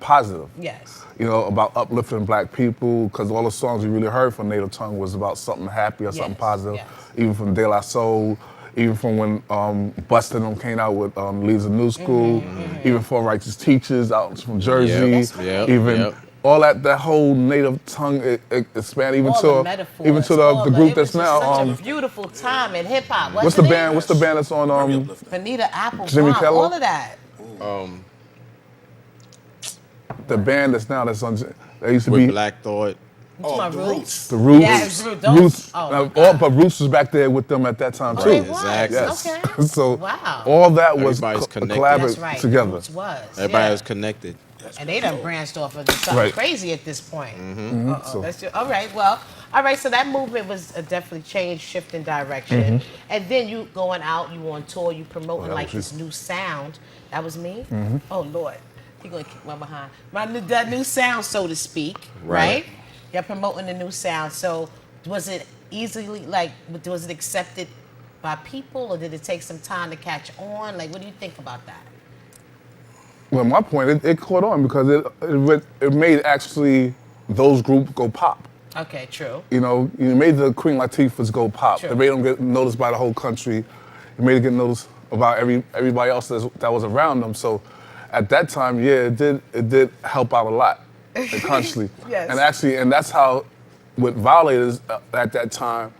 positive. Yes. You know, about uplifting black people, because all the songs we really heard from Native Tongue was about something happy or something positive. Yes. Even from De La Soul, even from when Busta and them came out with Leaves of New School, even for Righteous Teachers out from Jersey, even all that whole Native Tongue it expanded even all to the metaphors, even to the group that's now. Such a beautiful time in hip hop. What's the band? What's the band that's on Bonita Apple Jimmy Bomb, Keller? all of that. The band that's on. They used to with be Black Thought. The Roots. The Roots. Yes, Roots. Oh, but Roots was back there with them at that time too. It was. Exactly. Yes. Okay. So wow. all that was Everybody's connected. collaborated That's right. together. Roots was. Everybody was connected. And they done branched off into something crazy at this point. So- That's all right. Well, all right. So that movement was definitely changed, shifting direction. And then you going out, you on tour, you promoting like this new sound. That was me. Oh Lord, you gonna kick my behind. That new sound, so to speak. Right. You're promoting the new sound. So was it easily was it accepted by people, or did it take some time to catch on? Like, what do you think about that? Well, my point, it caught on because it made actually those groups go pop. Okay, true. You know, you made the Queen Latifahs go pop. True. It made them get noticed by the whole country. It made it get noticed about everybody else that was around them. So at that time, it did help out a lot, consciously. Yes. And that's how, with Violators at that time,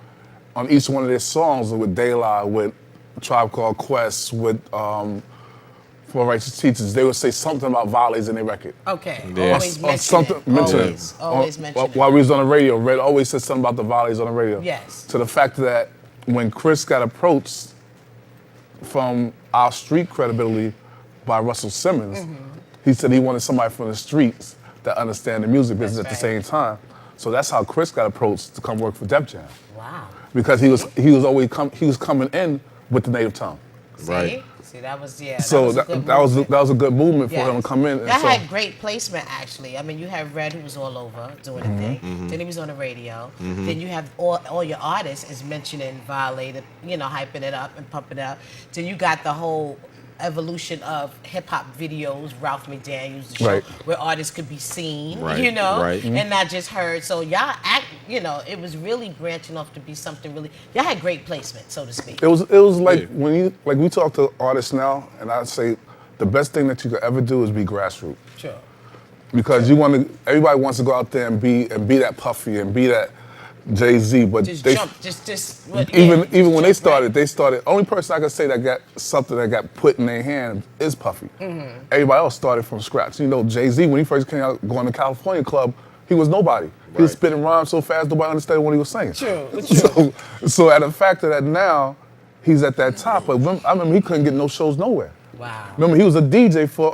on each one of their songs, with De La, with Tribe Called Quest, with For Righteous Teachers, they would say something about Violators in their record. Okay. Yeah. Always Or mention something, it. mention Always, it. always mention it. While we was on the radio, Red always said something about the Violators on the radio. Yes. To the fact that when Chris got approached from our street credibility by Russell Simmons, he said he wanted somebody from the streets that understand the music business at the same time. So that's how Chris got approached to come work for Def Jam. Wow. Because he was coming in with the native tongue. Right. See, that was So that that was a good movement for Yes. him to come in. And That so, had great placement, actually. I mean, you have Red, who was all over doing the thing. Then he was on the radio. Then you have all your artists is mentioning Violator, hyping it up and pumping it up. Then you got the whole evolution of hip hop videos, Ralph McDaniels, the show Right. where artists could be seen, Right, right. and not just heard. So y'all it was really branching off to be something really. Y'all had great placement, so to speak. it was like when we talk to artists now, and I say the best thing that you could ever do is be grassroots. Sure. Because everybody wants to go out there and be that Puffy and be that Jay-Z, but Just they jump, even when they started. Only person I could say that got something that got put in their hand is Puffy. Everybody else started from scratch. You know, Jay-Z, when he first came out going to California Club, he was nobody. He was spitting rhymes so fast nobody understood what he was saying. True. So at the fact that now he's at that top, but I remember he couldn't get no shows nowhere. Wow. Remember he was a DJ for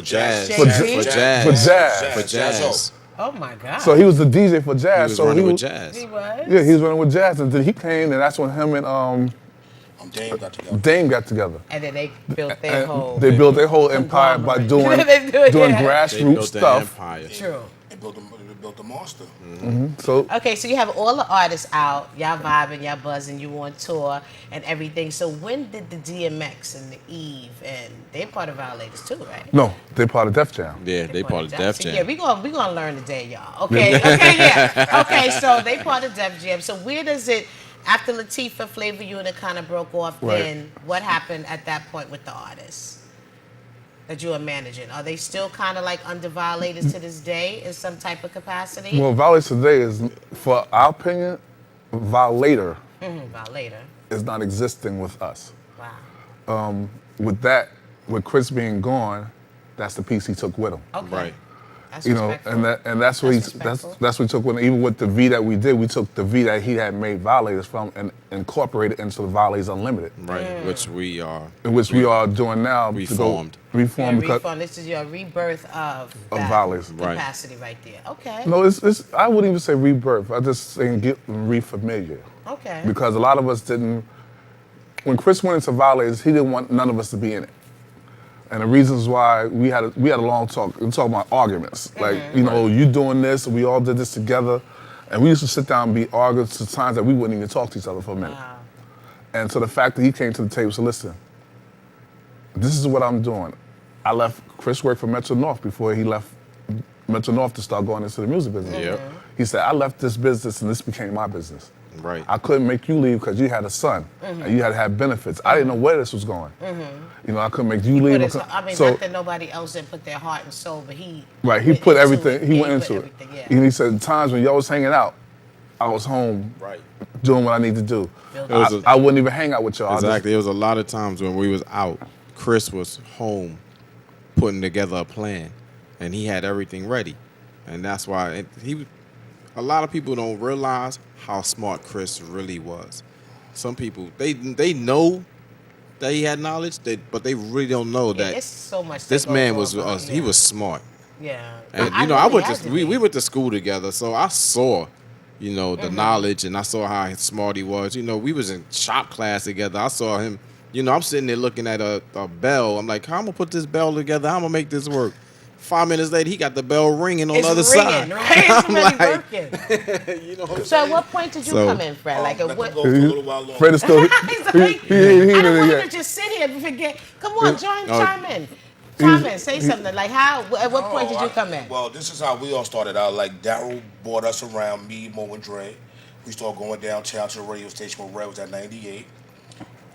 jazz. Jay-Z? for jazz. Oh my God. So he was the DJ for jazz. He was so running he with was, jazz. He was? Yeah, he was running with jazz, and then he came, and that's when him and Dame got together. And then they built their whole. They built their whole empire by doing They do, doing yeah. They grassroots built their stuff. empire. True. They built the monster. So Okay, so you have all the artists out, y'all vibing, y'all buzzing, you on tour and everything. So when did the DMX and the Eve and they're part of Violators too, right? no, they part of Def Jam. Yeah, they part of Def Jam. Yeah, we gonna learn today, y'all. Okay, yeah. Okay, so they part of Def Jam. So where does it, after Latifah, Flavor Unit kind of broke off, Right. then what happened at that point with the artists that you are managing? Are they still kind of like under Violators to this day in some type of capacity? Well, Violators today is, for our opinion, Violator Violator. is not existing with us. Wow. With Chris being gone, that's the piece he took with him. Okay. Right. That's You know, respectful. and that's what That's that's respectful. what he took with him. Even with the V that we did, we took the V that he had made Violators from and incorporated into the Violators Unlimited, Right, which we are. in which we are doing now. Reformed. Reformed because Refund. This is your rebirth of that Violators. Right. capacity right there. Okay. no, it's I wouldn't even say rebirth. I just say get re-familiar. Okay. Because a lot of us didn't. When Chris went into Violators, he didn't want none of us to be in it. And the reasons why we had a long talk. We talking about arguments. Like, you doing this, we all did this together. And we used to sit down and be arguing to times that we wouldn't even talk to each other for a minute. Wow. And so the fact that he came to the table and said, listen, this is what I'm doing. I left Chris worked for Metro North before he left Metro North to start going into the music business. Yep. He said, I left this business and this became my business. Right. I couldn't make you leave because you had a son and you had to have benefits. I didn't know where this was going. You know, I couldn't make you leave. I mean, not that nobody else didn't put their heart and soul, but he he put everything. He went into it. Yeah. And he said, times when y'all was hanging out, I was home doing what I need to do. I wouldn't even hang out with y'all. Exactly. There was a lot of times when we was out, Chris was home putting together a plan, and he had everything ready. And that's why a lot of people don't realize how smart Chris really was. Some people, they know that he had knowledge, but they really don't know that it's so much this man was he was smart. And we went to school together, so I saw, you know, the knowledge, and I saw how smart he was. You know, we was in shop class together. I saw him. You know, I'm sitting there looking at a bell. I'm like, how am I gonna put this bell together? How am I gonna make this work? 5 minutes later, he got the bell ringing on the other side. Right? It's really working. You know what I'm So at what point did you come in, Fred? Like at what? Go for a little while longer. Fred is still. He's like, I don't want him to just sit here and forget. Come on, chime in. Chime in, say something. Like how? At what point did you come in? Well, this is how we all started out. Like Daryl brought us around, me, Mo, and Dre. We started going downtown to the radio station where Red was at 98.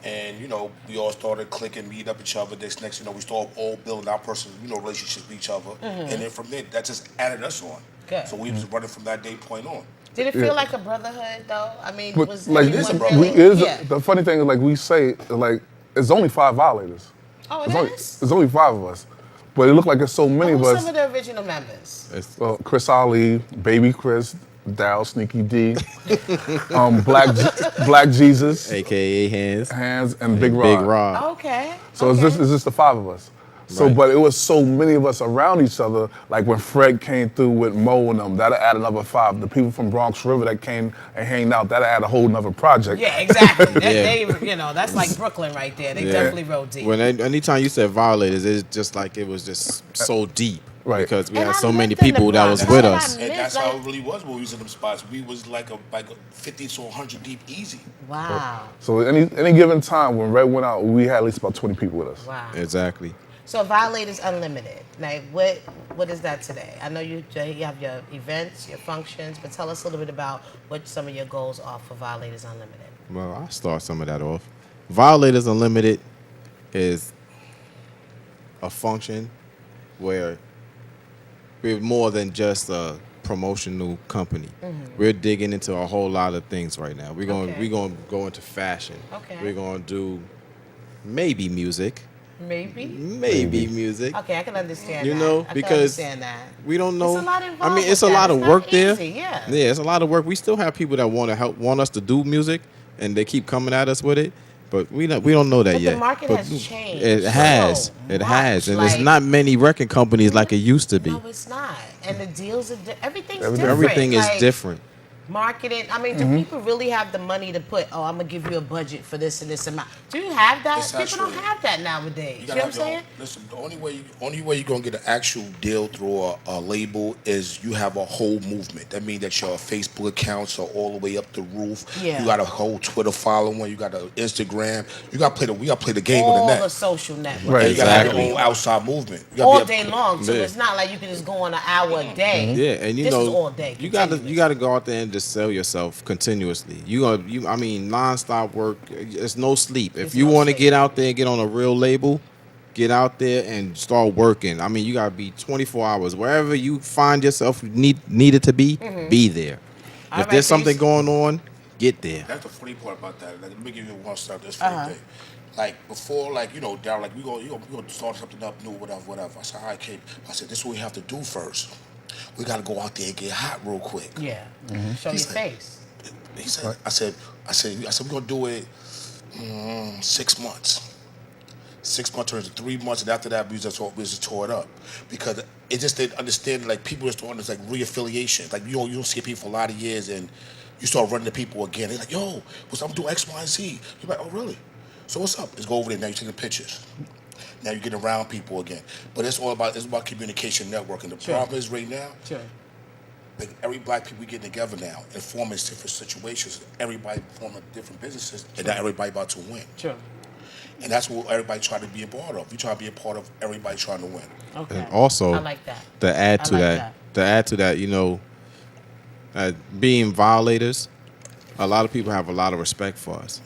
And, you know, we all started clicking, meet up each other. Next, you know, we started all building our personal, you know, relationships with each other. And then from there, that just added us on. Good. So we was running from that day point on. Did it feel like a brotherhood, though? I mean, But, was like, everyone really? the funny thing is, like we say, like it's only 5 Violators. Oh, It's only 5 of us, but it looked like it's so many of Who's us. some of the original members? Well, Chris Ali, Baby Chris, Dow, Sneaky D, Black Jesus, AKA Hands, and Big Rod. Okay. So it's just the 5 of us. So, but it was so many of us around each other. Like when Fred came through with Mo and them, that'll add another 5. The people from Bronx River that came and hanged out, that'll add a whole nother project. Yeah, exactly. They, you know, that's like Brooklyn right there. They definitely rode deep. Anytime you said Violators, it's just like it was just so deep. Right. Because we And had I so many lived in the people that Bronx. was with That's us. what I And that's Like- how it really was when we was in them spots. We was like a 50 to 100 deep easy. Wow. So any given time when Red went out, we had at least about 20 people with us. Wow. Exactly. So Violators Unlimited. Like what is that today? I know you have your events, your functions, but tell us a little bit about what some of your goals are for Violators Unlimited. Well, I'll start some of that off. Violators Unlimited is a function where we're more than just a promotional company. We're digging into a whole lot of things right now. We're going to go into fashion. Okay. We're going to do maybe music. Maybe. Maybe music. Okay, I can understand You that. know, I can because understand that. we don't know. It's a lot involved I mean, with it's a that. lot of It's work not there. easy, yeah. Yeah, it's a lot of work. We still have people that want us to do music, and they keep coming at us with it. But we don't know that But yet. the market has changed. It has. so It much. has, and Like, there's not many record companies like it used to be. No, it's not. And the deals are everything's Everything- different. Everything is Like, different. Marketing. I mean, do people really have the money to put? Oh, I'm gonna give you a budget for this and this amount. Do you have that? It's People don't actually- have that nowadays. You know what I'm saying? Listen, the only way you're gonna get an actual deal through a label is you have a whole movement. That means that your Facebook accounts are all the way up the roof. Yeah. You got a whole Twitter following. You got an Instagram. We gotta play the game All on the the net. social networks. Right. And you gotta have Exactly. your own outside movement. You gotta All be day long. So Yeah. it's not like you can just go on an hour a day. Yeah, and you this know, is all day. you gotta go out there and just sell yourself continuously. I mean, nonstop work. It's no sleep. If It's you no want to sleep. get out there and get on a real label, get out there and start working. I mean, you gotta be 24 hours wherever you find yourself needed to be. Be there. All If right, there's so something going on, get there. That's the funny part about that. Like, let me give you one step. This funny thing. Like before, like Darryl, like we gonna start something up new, whatever. I said, all right, Kate. I said, this is what we have to do first. We gotta go out there and get hot real quick. Yeah. Show He's your like- face. He said, I said, we're gonna do it 6 months. 6 months turns to 3 months, and after that, we just tore it up because it just didn't understand. Like people just don't understand like reaffiliation. Like you don't see people for a lot of years, and you start running to people again. They're like, yo, I'm doing X, Y, and Z. You're like, oh really? So what's up? Let's go over there now. You're taking pictures. Now you're getting around people again. But it's about communication networking. The problem is right now. Sure. Like every black people getting together now and forming different situations. Everybody forming different businesses, and not everybody about to win. Sure. And that's what everybody trying to be a part of. You try to be a part of everybody trying to win. Okay. And also, I like that. To add to that, you know, being violators, a lot of people have a lot of respect for us,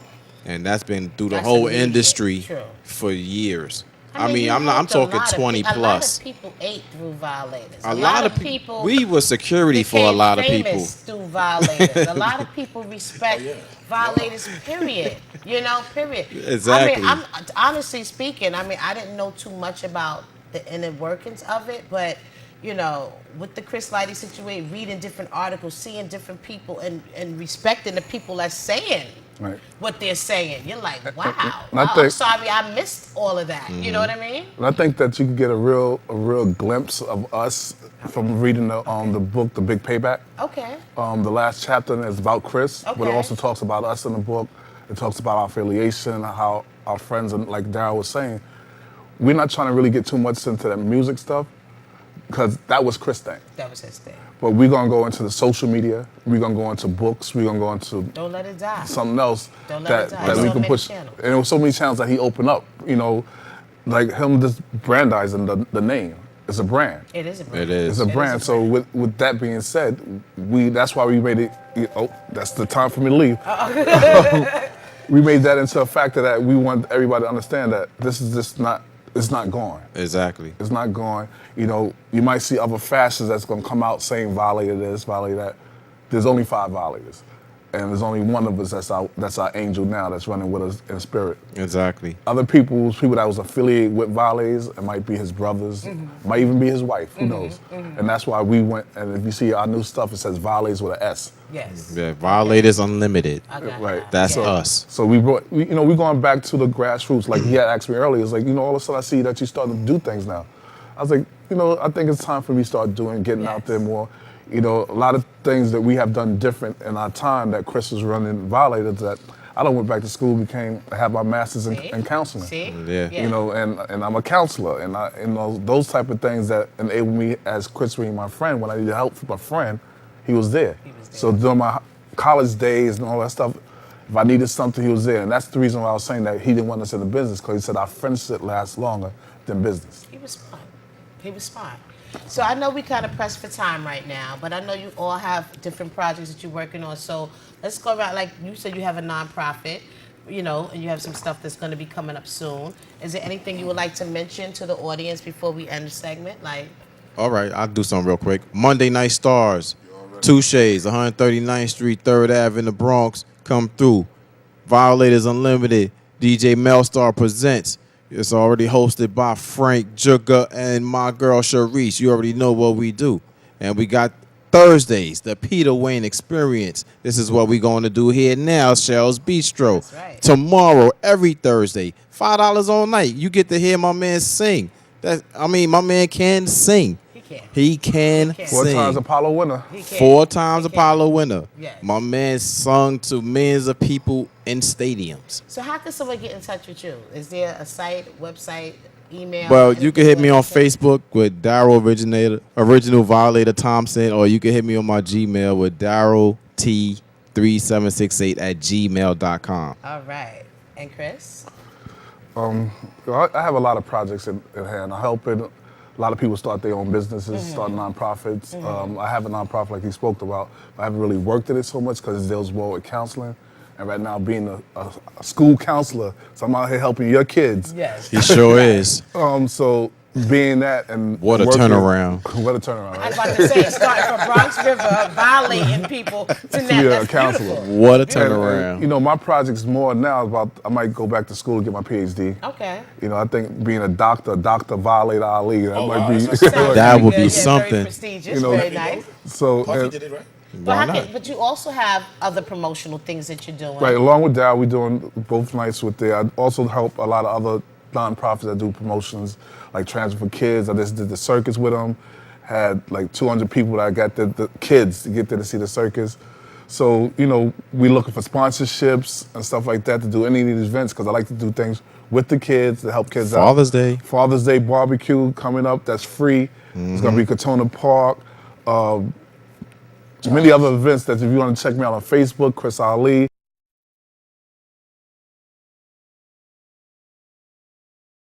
and that's been through the whole industry for years. I mean, I'm talking 20 plus. A lot of people ate through Violators. A lot of people. We were security for a lot of people. Through Violators. A lot of people respect Violators. Period. You know. Period. Exactly. I mean, honestly speaking, I mean, I didn't know too much about the inner workings of it, but you know, with the Chris Lighty situation, reading different articles, seeing different people, and respecting the people that's saying what they're saying, you're like, wow. I'm sorry, I missed all of that. You know what I mean? And I think that you can get a real glimpse of us from reading the book, The Big Payback. Okay. The last chapter is about Chris, but it also talks about us in the book. It talks about our affiliation, how our friends, and like Daryl was saying, we're not trying to really get too much into that music stuff, because that was Chris' thing. That was his thing. But we're going to go into the social media. We're going to go into books. We're going to go into Don't let it die. Something else that we can push. And there were so many channels that he opened up, you know, like him just brandizing the name. It's a brand. It is a brand. It is. It's a brand. So with that being said, that's why we made it, that's the time for me to leave. We made that into a factor that we want everybody to understand that this is just not, it's not going. Exactly. It's not going. You know, you might see other fashions that's going to come out saying violator this, violator that. There's only 5 violators. And there's only one of us that's our angel now that's running with us in spirit. Exactly. Other people that was affiliated with violators, it might be his brothers, might even be his wife, who knows. And that's why we went, and if you see our new stuff, it says violators with an S. Yes. Yeah, Violators Unlimited. Right. That's us. So we're going back to the grassroots. Like he had asked me earlier, it's like, all of a sudden I see that you starting to do things now. I was like, I think it's time for me to start getting out there more. A lot of things that we have done different in our time that Chris was running Violators that I done went back to school, have my master's in counseling. See? Yeah. And I'm a counselor, and those type of things that enabled me as Chris being my friend. When I needed help from a friend, he was there. So during my college days and all that stuff, if I needed something, he was there. And that's the reason why I was saying that he didn't want us in the business, because he said our friendship lasts longer than business. He was smart. He was smart. So I know we kind of pressed for time right now, but I know you all have different projects that you're working on. So let's go around. Like you said, you have a nonprofit, and you have some stuff that's going to be coming up soon. Is there anything you would like to mention to the audience before we end the segment? All right, I'll do something real quick. Monday Night Stars, 2 Shades, 139th Street, 3rd Ave in the Bronx. Come through. Violators Unlimited, DJ Melstar presents. It's already hosted by Frank, Jugga, and my girl Sharice. You already know what we do. And we got Thursdays, the Peter Wayne Experience. This is what we're going to do here now, Shell's Bistro. That's right. Tomorrow, every Thursday, $5 all night. You get to hear my man sing. My man can sing. He can sing. 4 times Apollo winner. 4 times Apollo winner. Yes. My man sung to millions of people in stadiums. So how can someone get in touch with you? Is there a site, website, email? Well, you can hit me on Facebook with Daryl Original Violator Thompson, or you can hit me on my Gmail with DarylT3768@gmail.com. All right. And Chris? I have a lot of projects in hand. I help a lot of people start their own businesses, start nonprofits. I have a nonprofit like he spoke about. I haven't really worked at it so much because it deals more with counseling. And right now, being a school counselor, so I'm out here helping your kids. Yes. He sure is. So being that and what a turnaround. What a turnaround, right? I was about to say, starting from Bronx River, violating people to now. Yeah, a counselor. What a turnaround. And, my project's more now about, I might go back to school to get my PhD. Okay. I think being a doctor Violator Ali, that might be. That would be something. Very prestigious, very nice. So, Puffy did it, right? But you also have other promotional things that you're doing. Right, along with that, we're doing both nights with there. I also help a lot of other nonprofits that do promotions, like Transfer for Kids. I just did the circus with them. Had like 200 people that got the kids to get there to see the circus. So, we looking for sponsorships and stuff like that to do any of these events, because I like to do things with the kids to help kids out. Father's Day barbecue coming up, that's free. It's going to be Katona Park. Many other events that if you want to check me out on Facebook, Chris Ali.